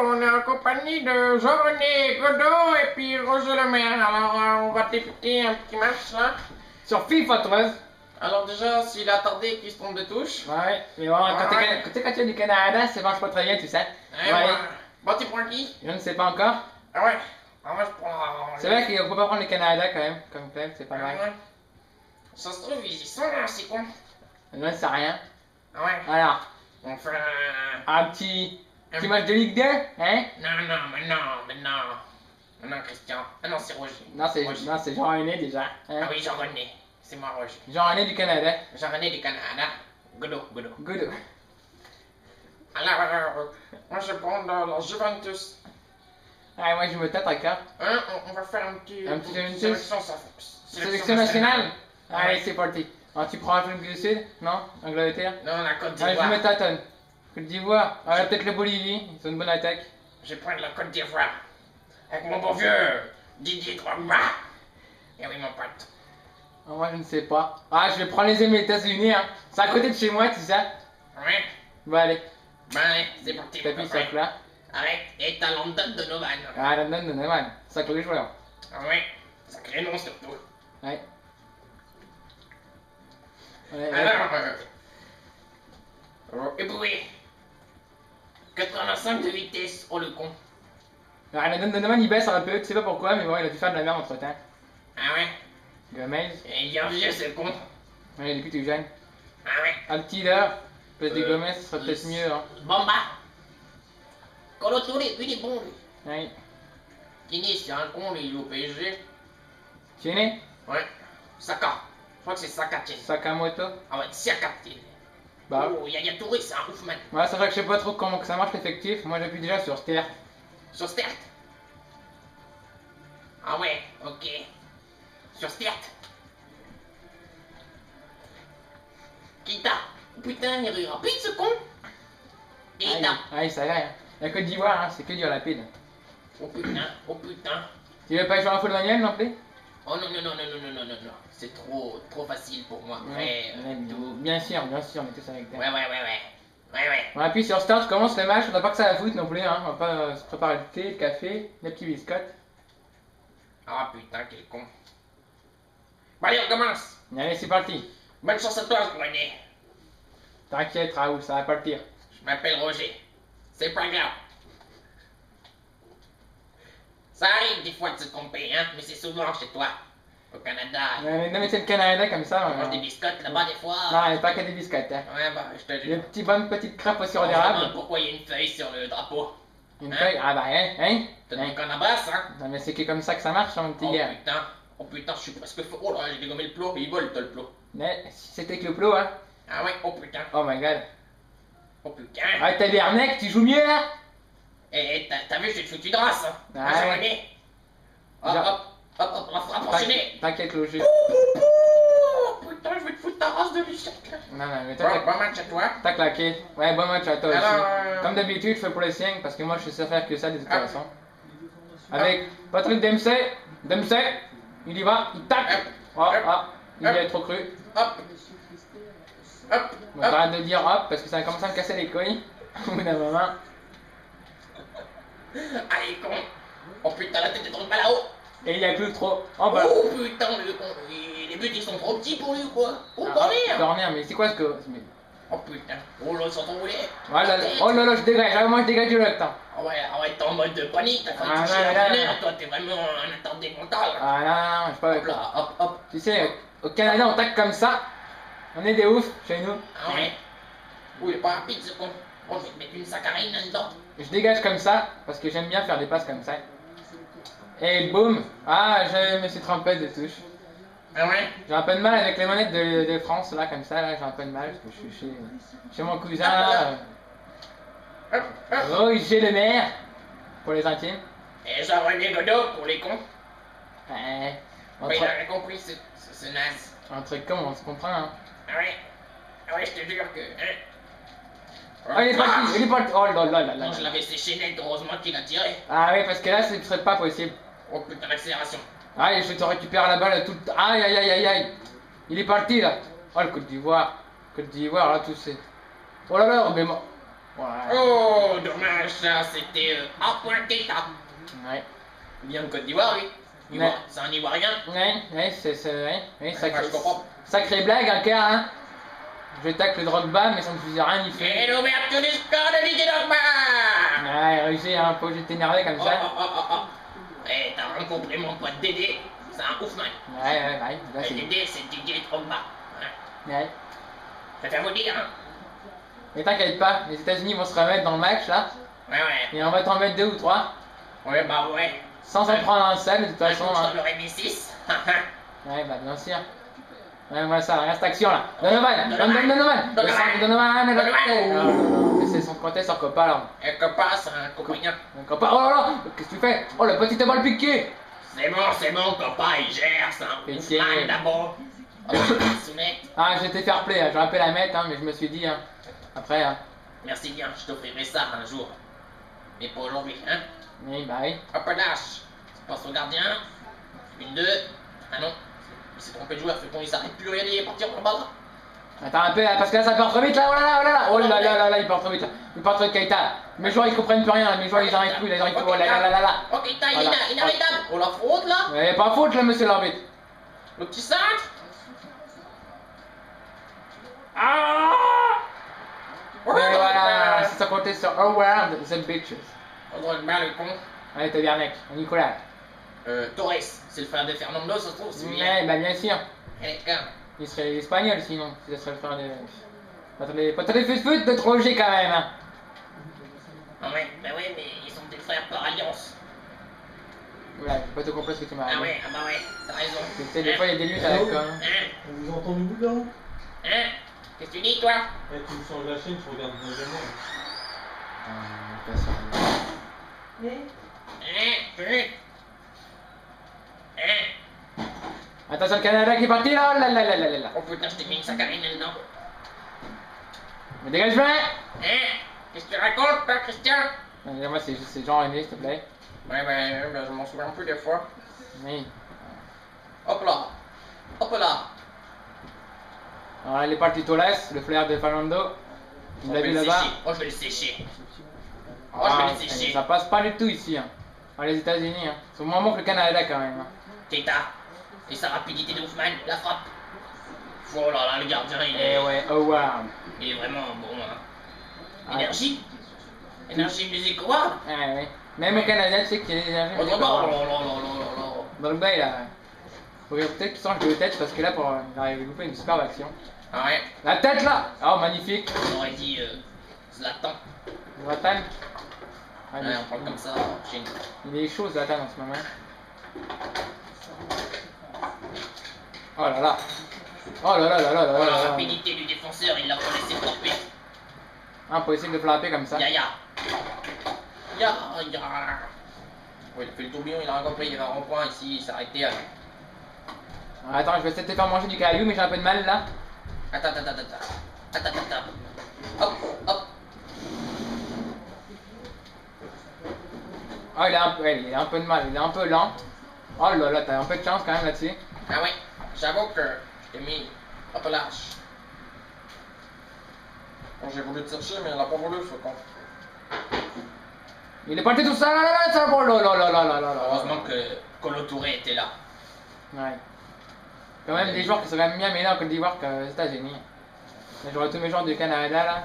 on est en compagnie de Jean-René Godot et puis Roger Le Maire. Alors, on va débuter un petit match là. Sur FIFA 13. Alors, déjà, s'il a tardé qu'il se trompe de touche. Ouais, mais bon, tu sais, quand tu es du Canada, ça marche pas très bien, tu sais. Ouais. Bon, tu prends qui? Je ne sais pas encore. Ah ouais. Ah, moi, je prends. C'est vrai qu'on peut pas prendre le Canada quand même, comme club, c'est pas mal. Ouais. Ça se trouve, ils y sont là, c'est con. Je ne sais rien. Ah ouais. Alors, On fait un petit match de Ligue 2, hein? Non, Christian. Ah non, c'est Roger. Non, c'est Roger. Jean-René déjà. Hein? Ah oui, Jean-René. C'est moi, Roger. Jean-René du Canada. Jean-René du Canada. Godot. Good. Alors, moi je prends la Juventus. Ah, moi je me tâte encore. Hein, on va faire un petit Juventus. Sélection nationale? Allez, c'est parti. Alors, tu prends l'Afrique du Sud? Non? Angleterre? Non, la Côte Allez, je d'Ivoire. me tâtonne. Côte d'Ivoire? Ah, peut-être la Bolivie, ils ont une bonne attaque. Je vais prendre la Côte d'Ivoire. Avec mon bon vieux Didier Drogba. Et oui, mon pote. Ah, moi je ne sais pas. Ah, je vais prendre les États-Unis, hein. C'est à côté de chez moi, tu sais. Ouais. Bon, allez. Ben, allez, c'est parti. T'appuies sur là. Arrête, et t'as London Donovan. Ah, Donovan. Sacré joueur. Ah ouais, sacré nom surtout. Ouais. Alors, ébroué. 85 de vitesse, oh le con. Alors, Donovan il baisse un peu, tu sais pas pourquoi, mais bon, il a dû faire de la merde entre temps. Ah ouais. Gomez. Et il est vieux, ce con. Ouais, depuis tu jeune. Ah ouais. Altidor, place de Gomez, ce serait peut-être mieux, hein. Bomba. Colo Touré, lui, il est bon, lui. Ouais. Kini, c'est un con, lui, il est au PSG. Tu es né? Ouais. Saka. Je crois que c'est Saka, tiens. Sakamoto. Ah ouais, Saka, tiens. Bah. Oh, Yaya Touré, c'est un ouf, man. Ouais, c'est vrai que je sais pas trop comment que ça marche l'effectif. Moi j'appuie déjà sur Stert. Sur Stert. Ah ouais, ok. Sur Stert. Keita. Oh, putain, il est rapide, ce con. Keita. Ah, ça va, hein. La Côte d'Ivoire, hein, c'est que du rapide. Oh putain. Tu veux pas jouer en full manuel non plus? Oh non. C'est trop facile pour moi. Après, tout. Bien sûr, on est tous avec toi. Ouais. On appuie sur Start, je commence le match, on n'a pas que ça à foutre non plus, hein. On va pas se préparer le thé, le café, les petits biscottes. Ah putain, quel con. Bon allez, on commence. Allez, c'est parti. Bonne chance à toi, René. T'inquiète, Raoul, ça va partir. Je m'appelle Roger. C'est pas grave. Ça arrive des fois de se tromper, hein, mais c'est souvent chez toi. Au Canada. Non, mais c'est le Canada comme ça. On mange des biscottes là-bas des fois. Non, il n'y a pas que des biscottes, hein. Ouais, bah, je te Des jure. bonnes petites crêpes au sirop On se d'érable. demande pourquoi il y a une feuille sur le drapeau. Une Hein? feuille, ah bah, hein? T'as dit qu'on abrasse, hein? Non, mais c'est que comme ça que ça marche, mon petit gars. Oh putain, je suis presque fou. Oh là, j'ai dégommé le plot, il vole, toi, le plot. Mais si c'était que le plot, hein. Ah ouais, oh putain. Oh my god. Oh putain. Ah, t'as des arnaques, tu joues mieux là? Eh, t'as vu, j'ai une foutue de race, hein? Ah Ah, ouais. René. Hop, la frappe enchaînée. T'inquiète, le jeu. Oh putain, je vais te foutre ta race de bichette, là. Non, mais Bon match à toi. t'as claqué. Ouais, bon match à toi aussi. Alors, Comme d'habitude, je fais pour les siens parce que moi je sais faire que ça de toute façon. Avec Patrick Dempsey, il y va, il tacle. Il est trop cru. Hop. Bon, t'arrêtes de dire hop parce que ça commence à me casser les couilles. Au bout d'un moment. Allez, con. Oh putain, la tête est trop pas là-haut. Et il y a plus trop. Oh bah. Oh putain, le con. Les buts ils sont trop petits pour lui ou quoi? Oh, corner. Corner, mais c'est quoi ce que. Oh putain. Oh là, ils sont envolés. Oh là là, je dégage. Ah, moi je dégage le temps. Ah ouais, t'es en mode de panique. T'as fait Ah, toucher non, l'entraîneur. Toi, t'es vraiment un attardé mental. Ah non, je sais pas. Hop là, hop. Tu sais, au Canada on tacle comme ça. On est des oufs chez nous. Ah ouais. Oh, il est pas rapide ce con. Oh, je vais te mettre une saccharine là-dedans. Je dégage comme ça parce que j'aime bien faire des passes comme ça. Et boum. Ah, je me suis trompé de touche. Ah ouais. J'ai un peu de mal avec les manettes de France là comme ça, là j'ai un peu de mal parce que je suis chez mon cousin là. Hop. Roger Le Maire pour les intimes. Et Jean-René Godot pour les cons. Ouais, Mais il a rien compris ce naze. entre cons on se comprend hein. Ah ouais, je te jure que. Hein. Oh il est parti, oh là là là là. Non, je l'avais séché net, heureusement qu'il a tiré. Ah oui parce que là ce serait pas possible. Oh putain, l'accélération. Allez je te récupère la balle tout. Aïe. Il est parti là. Oh le Côte d'Ivoire là tout c'est. Oh là là mais moi. Ouais. Oh, dommage, ça, c'était Point Keita. Ouais. Il vient de Côte d'Ivoire, lui. Ouais. C'est un Ivoirien. Ouais, Moi, je comprends. sacré blague, un cas, hein. Je tacle le Drogba, mais ça ne faisait rien y Et fait. l'ouverture du score de Didier Drogba. Ouais, Roger, hein, faut que j'étais énervé comme ça. Oh. Eh, t'as rencontré mon pote Dédé. C'est un oufman. Ouais, là Et c'est... Dédé, c'est Didier Drogba. Ouais. Je préfère vous dire, hein. Mais t'inquiète pas, les États-Unis vont se remettre dans le match, là. Ouais. Et on va t'en mettre 2 ou 3. Ouais, bah ouais. Sans s'en prendre un seul, de toute façon. Je Hein. t'en aurais mis 6. Ouais, bah bien sûr. Ouais, voilà ça, regarde cette action là. Donovan. C'est son côté, son copain là. Et copain, c'est un copain. Mon copain, oh là là, qu'est-ce que tu fais? Oh, le petit balle piqué. C'est bon, copain, il gère, c'est un Piqué. oufman d'abord. Oh, Sounette. Ah, j'étais fair play, hein. J'aurais pu la mettre, hein, mais je me suis dit, hein. Après, hein. Merci bien, je t'offrirai ça un jour. Mais pas aujourd'hui, hein. Oui, bah oui. Hop, lâche. Passe au gardien. 1-2. Ah non. Il s'est trompé de joueur, fait qu'on il s'arrête plus, regardez, il est parti en bas. Attends un peu, là, parce que là, ça part trop vite, là, oh là là, il part trop vite, là. Il part trop vite, Keita. Mes joueurs, ils comprennent plus rien, là. Mes joueurs, ils arrivent plus, là, ils arrivent plus, oh là là. Ok, il est Voilà. inarrêtable. Oh, la fraude, là. Ouais, pas faute, là, monsieur l'arbitre. Le petit cintre. Ah! Ouais, voilà, c'est ça comptait sur Howard, the bitches. On doit le le con. Allez, t'as bien, mec, Nicolas. Torres, c'est le frère de Fernando, ça se trouve, c'est lui. Ouais, bah bien sûr. D'accord. Il serait espagnol sinon, si ça serait le frère de. Pas très fut de Roger quand même. Hein. Ah ouais, bah ouais, mais ils sont des frères par alliance. Ouais, j'ai pas tout compris ce que tu m'as dit. Ah ouais, t'as raison. Tu sais, des fois il y a des luttes avec quoi. On vous entend du bout là? Hein? Qu'est-ce que tu dis, toi? Eh, tu me changes la chaîne, je regarde le événement. Pas ça. Attention, le Canada qui est parti là, là. Oh putain, je t'ai mis une saccharine là-dedans. Mais dégage-moi. Qu'est-ce que tu racontes, toi, Christian? Moi, c'est Jean René, s'il te plaît. Ouais, je m'en souviens plus des fois. Oui. Hop là. Alors, elle est partie Toles, le flair de Fernando. Tu l'as vu là-bas. Oh, je vais le sécher. Ça passe pas du tout ici, hein. Dans les États-Unis, hein. C'est au moins bon que le Canada quand même. Hein. Keita. Et sa rapidité de Hoffman, la frappe. Oh là là, le gardien, il Eh est. ouais, Howard. Il est vraiment bon, hein. Ah. Énergie. Music Award. Ouais. Même au Canada, tu sais qu'il y a des énergies. Oh là là. Dans le bail là. Faut peut-être qu'il change de tête parce que là, il arrive à louper une superbe action. Ah ouais. La tête là! Oh, magnifique! On aurait dit Zlatan. Zlatan. Ah, Ouais, on parle comme ça chez nous. il est chaud Zlatan en ce moment. Oh là là! Oh là Oh, la là! rapidité du défenseur, il l'a pas laissé frapper. Impossible de flapper comme ça. Ya. Ouais, il a fait le tourbillon, il a rien compris, il y avait un rond-point ici, il s'est arrêté. Attends, je vais essayer de te faire manger du caillou, mais j'ai un peu de mal là. Attends. Hop. Oh, il a un peu de mal, il est un peu lent. Oh là là, t'as un peu de chance quand même là-dessus. Ah ouais, j'avoue que je t'ai mis un peu lâche. Bon, j'ai voulu te chercher, mais il a pas voulu, ce con. Il est parti tout seul, là, ça va, là. Heureusement que Colo Touré était là. Ouais. Quand même des joueurs qui sont quand même bien meilleurs en Côte d'Ivoire qu'aux États-Unis. J'aurais tous mes joueurs du Canada là.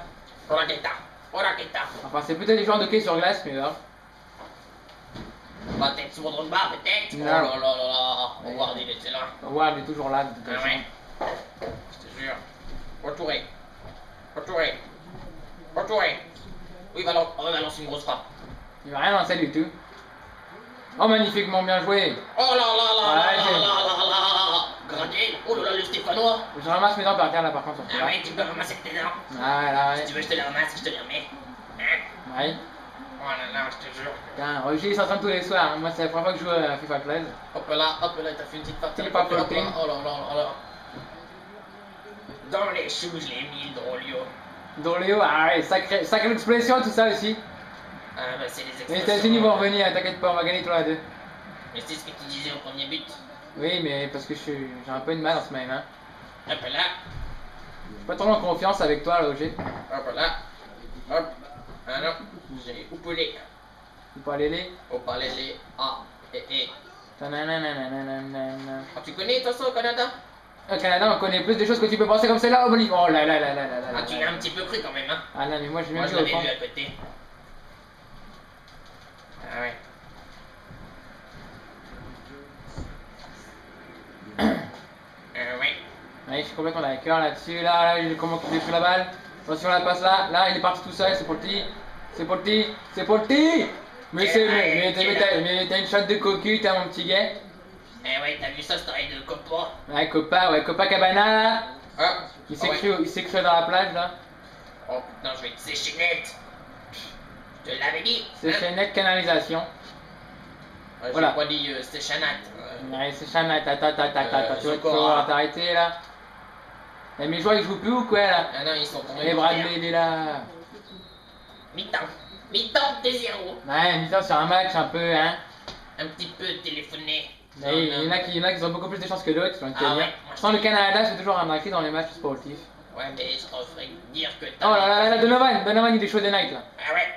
Oh la Keita. Enfin, c'est peut-être des joueurs de hockey sur glace, mais là. La tête sur Drogba, peut-être. Non. Oh là. Howard, il était là. Howard est toujours là, de toute Ah façon. ouais. Je te jure. Retouré. Oui, balance une grosse frappe. Il va rien lancer du tout. Oh, magnifiquement bien joué. Oh là. Ouais, Gradé. Oh là, le Stéphanois. je ramasse mes dents par terre là par contre. Ah ouais, tu peux ramasser tes dents. Ah là, Si tu veux, je te les ramasse, je te les remets. Hein? Ouais. Oh là, je te jure. Putain, Roger il s'entraîne tous les soirs. Moi, c'est la première fois que je joue à FIFA 13. Hop là, t'as fait une petite frappe. Il est pas Hop là, floating. oh là. Dans les choux, je l'ai mis, le Drolio. Doléo, ah ouais, sacrée expression, tout ça aussi. Ah bah, c'est les Les expressions. États-Unis vont revenir, t'inquiète pas, on va gagner tous les deux. Mais c'est ce que tu disais au premier but. Oui, mais parce que j'ai un peu de mal en ce moment. Hein. Hop là. Je suis pas trop en confiance avec toi, là, Roger. Hop là. Hop. Ah non, j'ai oupelé. Ou pas les. Au parler les A et E. Tananananananana. Ah, tu connais toi ça au Canada? Au Canada, on connaît plus de choses que tu peux penser comme celle-là au Bolivie. Oh là là là là là là Ah, là tu là. l'as un petit peu cru quand même, hein? Ah non, mais moi j'ai Moi, même je vu au l'avais fond. vu à côté. Ah ouais. Ouais. Ouais, je suis complètement d'accord là-dessus. Là, comment j'ai pris la balle. Attention, la passe là. Là, il est parti tout seul. C'est pour le petit. C'est pour le petit. C'est pour le petit. Mais c'est. Mais t'as une shot de cocu, t'as mon petit gars. Eh ouais, t'as vu ça, cette oreille de copain? Ouais, Copacabana là. Ah, Il ah ouais. s'est cru dans la plage là. Oh putain, je vais te sécher net. Je te l'avais dit. C'est chez Net Canalisation. J'ai Voilà. pas dit c'était chanat. Ouais, c'est Chana, tu vas Sokora. t'arrêter là. Et mes joueurs ils jouent plus ou quoi là? Ah non, ils sont tombés. Et par Bradley terre. il est là. Mi-temps. Mi-temps, t'es zéro. Ouais, mi-temps sur un match un peu, hein. Un petit peu téléphoné. Mais il y en a qui ont beaucoup plus de chances que d'autres, je vais te Ah dire. ouais, moi, je Sans le sais. Canada, c'est toujours remarqué dans les matchs sportifs. Ouais, mais je te ferais dire que Oh là là là, Donovan il est chaud des nights là. Ah ouais.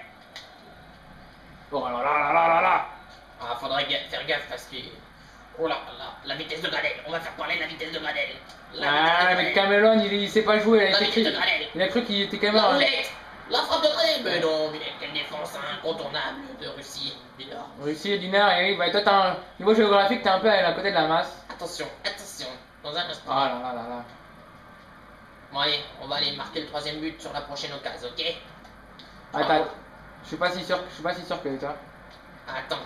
Oh là là là là là là. Ah, faudrait faire gaffe parce que. Oh là là, la vitesse de Gradel. On va faire parler de la vitesse de Gradel. Ah, mais Camelon il sait pas jouer, La vitesse de Gradel. il a cru qu'il était quand La même. roulette. La frappe de Gradel. Mais non, mais quelle défense incontournable de Russie du Nord. Russie du Nord, et oui, bah toi t'as un niveau géographique, t'es un peu à côté de la masse. Attention, attention. Dans un instant. Oh là là là là. Bon allez, on va aller marquer le troisième but sur la prochaine occasion, ok? Attends, je suis pas si sûr que toi. Attends,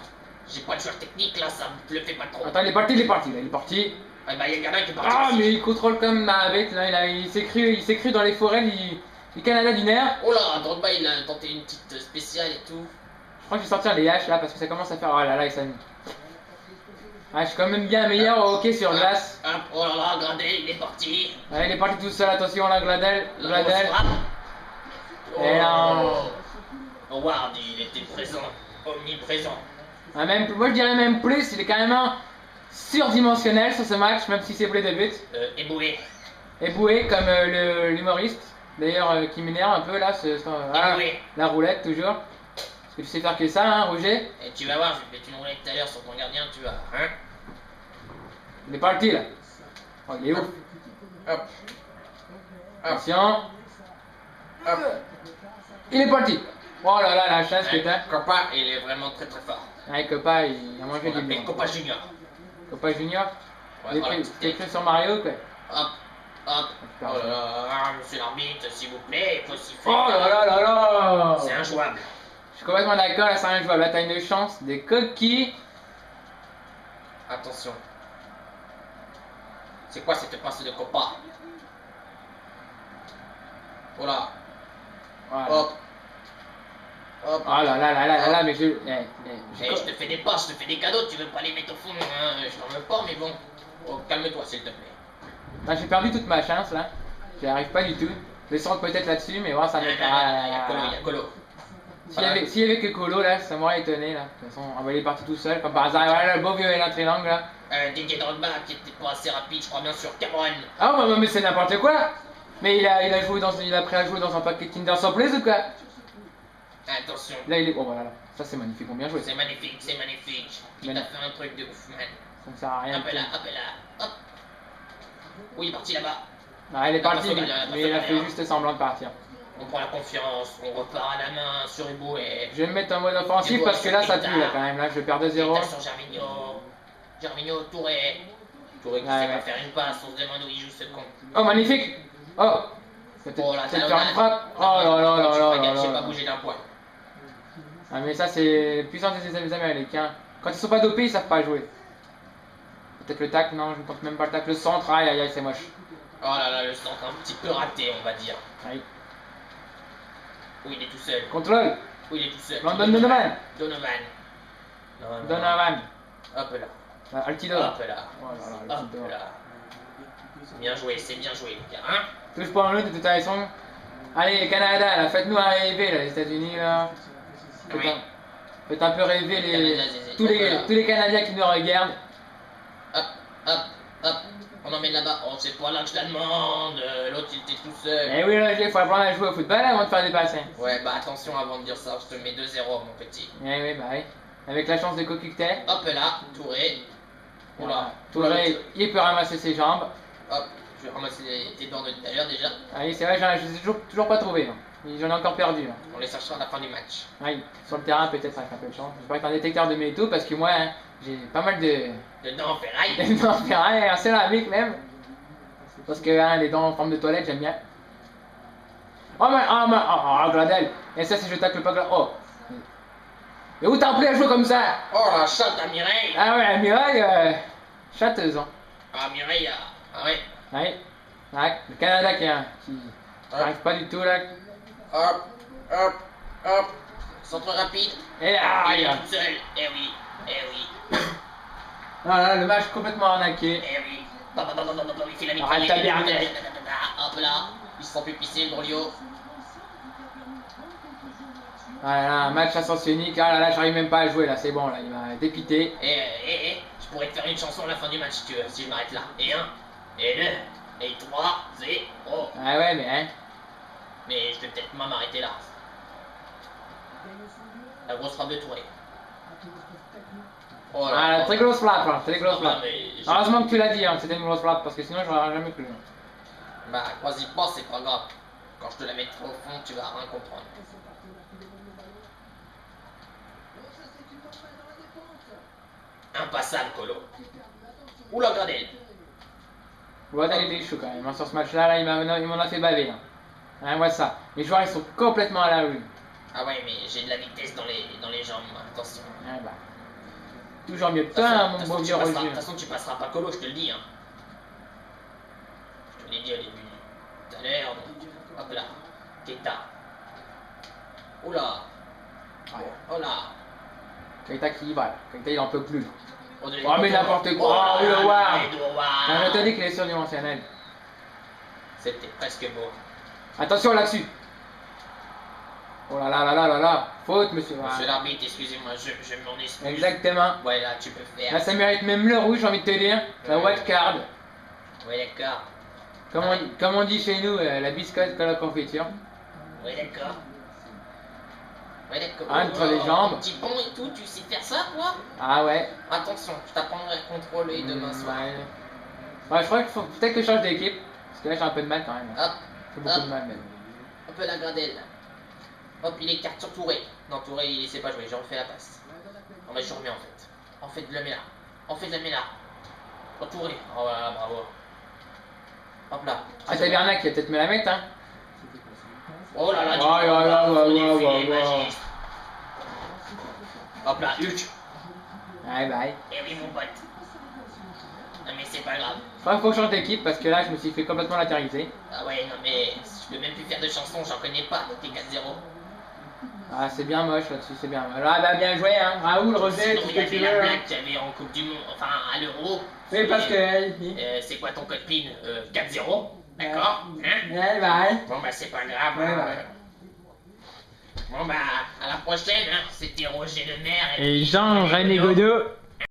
j'ai pas de joueur technique là, ça me le fait pas trop. Attends, il est parti là, il est parti. Ah bah y'a le gardien qui est parti. Ah, aussi. mais il contrôle comme ma bête là, il s'est cru dans les forêts du Canada du Nord. Oh là, Drogba il a tenté une petite spéciale et tout. Je crois que je vais sortir les haches là parce que ça commence à faire. Oh là là, il s'amuse. Ah, je suis quand même bien meilleur au hockey sur glace. Hop, oh là là, Gradel il est parti. Ouais, il est parti tout seul, attention là, Gladel. La grosse frappe. Et là, Howard il était présent, omniprésent. ah, même, moi je dirais même plus, il est carrément surdimensionnel sur ce match, même si c'est plus de buts. Éboué. Éboué comme l'humoriste, d'ailleurs qui m'énerve un peu là, voilà, Éboué. la roulette toujours. Parce que tu sais faire que ça, hein, Roger. Et tu vas voir, je vais te une roulette tout à l'heure sur ton gardien, tu vas. Hein? Il est parti là. Oh, il est où? Hop. Attention. Hop. Il est parti. Oh là là, la chance que t'as. Copa, il est vraiment très très fort. Ouais, Copa, il a mangé On du appelle bien. Copa Junior. Copa Junior. Ouais, voilà, T'es pris sur Mario quoi. Hop, hop. Oh là là, monsieur l'arbitre, s'il vous plaît, il faut siffler. Oh là là là là. C'est injouable. Je suis complètement d'accord, là c'est un joueur. Là t'as une chance des coquilles. Attention. C'est quoi cette passe de Copa? Oh là. Voilà. Hop. Hop. Oh là là là là là là, mais je. Eh, je te fais des passes, je te fais des cadeaux, tu veux pas les mettre au fond, hein, je t'en veux pas, mais bon. Oh, calme-toi s'il te plaît. Là j'ai perdu toute ma chance là. J'y arrive pas du tout. Le centre peut-être là-dessus, mais voilà, ça Non, me. non, non, il y a Colo, il y a Colo. S'il y avait que Colo là, ça m'aurait étonné là. De toute façon, on va aller parti tout seul, comme par hasard. Voilà le beau vieux Elan Triangle là. Didier Drogba qui était pas assez rapide, je crois bien sur Cameron. Ah mais c'est n'importe quoi. Mais il a joué il a pris à jouer dans un paquet Kinder Surprise ou quoi? Attention, Là il est. Oh voilà, là. Ça c'est magnifique, on bien joué. c'est magnifique, c'est magnifique. Il t'a fait un truc de ouf, man. Ça ne sert à rien. Hop là, hop là, hop. Oui, il est parti là-bas. Ah, il est parti, Attention, mais il a fait juste semblant de partir. On prend la confiance, on repart à la main sur Hugo et. Je vais me mettre en mode offensif parce que là ça pue là quand même. Là je perds 2-0. Sur Gervinho. Gervinho, Touré. Touré qui Ouais, sait ouais. pas faire une passe, on se demande où il joue ce con. Oh magnifique. Oh. Oh là, C'est faire une frappe. Oh là là là là là J'ai là. pas bougé d'un point. Ah mais ça c'est puissance des Américains. Quand ils sont pas dopés ils savent pas jouer. Peut-être le tacle, non je ne compte même pas le tacle. Le centre, aïe aïe aïe c'est moche. Oh là là, le centre un petit peu raté, on va dire. Aïe. Où il est tout seul. Contrôle. Où il est tout seul. London Donovan. Donovan. Donovan. Hop là. Altidore. Hop là. Oh là là, Hop Altidore. là. C'est bien joué, les gars. Hein? Touche pas en l'autre de toute façon. Allez, Canada, là, faites-nous un rêver, là, les États-Unis, là. Oui. Faites un peu rêver Canada, tous les Canadiens qui nous regardent. Hop, hop, hop. On emmène là-bas. Oh, c'est pas là que je la demande. L'autre, il était tout seul. Eh oui, Roger, faut apprendre à jouer au football avant de faire des passes. Hein. Ouais, bah attention avant de dire ça, je te mets 2-0, mon petit. Eh oui, bah oui. Avec la chance de Cocu que t'es. Hop là, Touré. Oula. Touré, il peut ramasser ses jambes. Hop, je vais ramasser tes dents de tout à l'heure déjà. Ah oui, c'est vrai, je les ai toujours pas trouvés. Hein. J'en ai encore perdu. Hein. On les cherchera à la fin du match. Oui, sur le terrain peut-être avec un peu de chance. J'espère que t'as un détecteur de métaux parce que moi, hein, j'ai pas mal de... De dents en ferraille. de dents en ferraille, en céramique même. Parce que hein, les dents en forme de toilette, j'aime bien. Oh mais, Gradel. Et ça, si je tacle pas Gradel. Oh. Mais où t'as appris à jouer comme ça? Oh la chatte à Mireille. Ah ouais, Mireille, chatteuse. Hein. Ah Mireille, ah ouais. Oui. Ouais, le Canada qui n'arrive pas du tout là. Hop, hop, hop. Centre rapide. Et Il est aïe. tout seul. Eh oui, eh oui, Voilà, le match complètement arnaqué. eh oui. Il fait la Arrête mitraillette. ta biernette. Hop là. Il se sent plus pisser le Brolio. Voilà, un match à sens unique. Ah là là, j'arrive même pas à jouer là, c'est bon là, il m'a dépité. Je pourrais te faire une chanson à la fin du match si tu veux, si je m'arrête là. Et 1, et 2, et 3, 0. Ah ouais, mais hein. Mais je vais peut-être moi m'arrêter là. La grosse frappe de Touré. Oh Ah, très grosse frappe, hein, très grosse Ah, frappe. mais j'ai- Heureusement que tu l'as dit, hein, que c'était une grosse frappe parce que sinon je l'aurais jamais cru. Bah, crois-y pas, c'est pas grave. Quand je te la mets trop au fond, tu vas rien comprendre. Impassable, Colo. Oula, Gradel. Gradel il était chaud quand même. Hein, sur ce match-là, là, il m'en a fait baver. Hein. Hein, ouais, ça. Les joueurs ils sont complètement à la rue. Ah ouais, mais j'ai de la vitesse dans les jambes, attention. Ah bah. Toujours mieux que De toi, toute façon- hein, de mon toute beau façon, vieux tu passeras- Roger. De toute façon, tu passeras pas Colo, je te le dis. Hein. Je te l'ai dit au début. Tout à l'heure. Hop là. Keita. Oula. Oh là. Keita qui va. Keita il en peut plus. Oh, Oh, mais n'importe quoi. Oh, le voir. Edouard. Non, je te dis qu'il est surdimensionnel. C'était presque beau. Attention là-dessus. Oh là là là là là là. Faute, monsieur. Monsieur l'arbitre, excusez-moi, je m'en excuse. Exactement. Ouais, là, tu peux faire. Là, ça mérite même le rouge, j'ai envie de te dire. La white card. Ouais, d'accord. Comme on dit chez nous, la biscotte que la confiture. Ouais, d'accord. Ouais, d'accord. Entre les jambes. Petit pont et tout, tu sais faire ça, toi? Ah ouais. Attention, je t'apprendrai à contrôler demain soir. Ouais. Ouais, je crois qu'il faut peut-être que je change d'équipe. Parce que là, j'ai un peu de mal quand même. Hop, J'ai beaucoup hop. de mal même. un peu la Gradelle. Hop, il écarte sur Touré. Non, Touré, il sait pas jouer, j'ai refait la passe. Non, mais je remets en fait. En fait, le mets là. En fait, le mets là. Oh, Touré. Oh, voilà, bravo. Hop là. Ah, t'as Bernac qui a peut-être me la mettre, hein. Oh là là, Oh là là, ouais. magiste. Hop là, Hulk. Bye bye. Eh oui, mon pote. Non, mais c'est pas grave. Je crois qu'il faut que je change d'équipe parce que là, je me suis fait complètement latériser. Ah ouais, non, mais je peux même plus faire de chansons, j'en connais pas. T'es 4-0. Ah, c'est bien moche là-dessus, c'est bien moche. Ah, bah, bien joué, hein. Raoul, Rosette, Sinon, tout il ce y que tu avait la veux. blague qu'il y avait en Coupe du Monde, enfin à l'Euro. Oui, parce que. C'est quoi ton code PIN 4-0. D'accord, hein? Ouais, bye. Bon bah c'est pas grave. Ouais, hein. ouais. Bon bah à la prochaine, hein. C'était Roger Le Maire Et Jean-René Godot.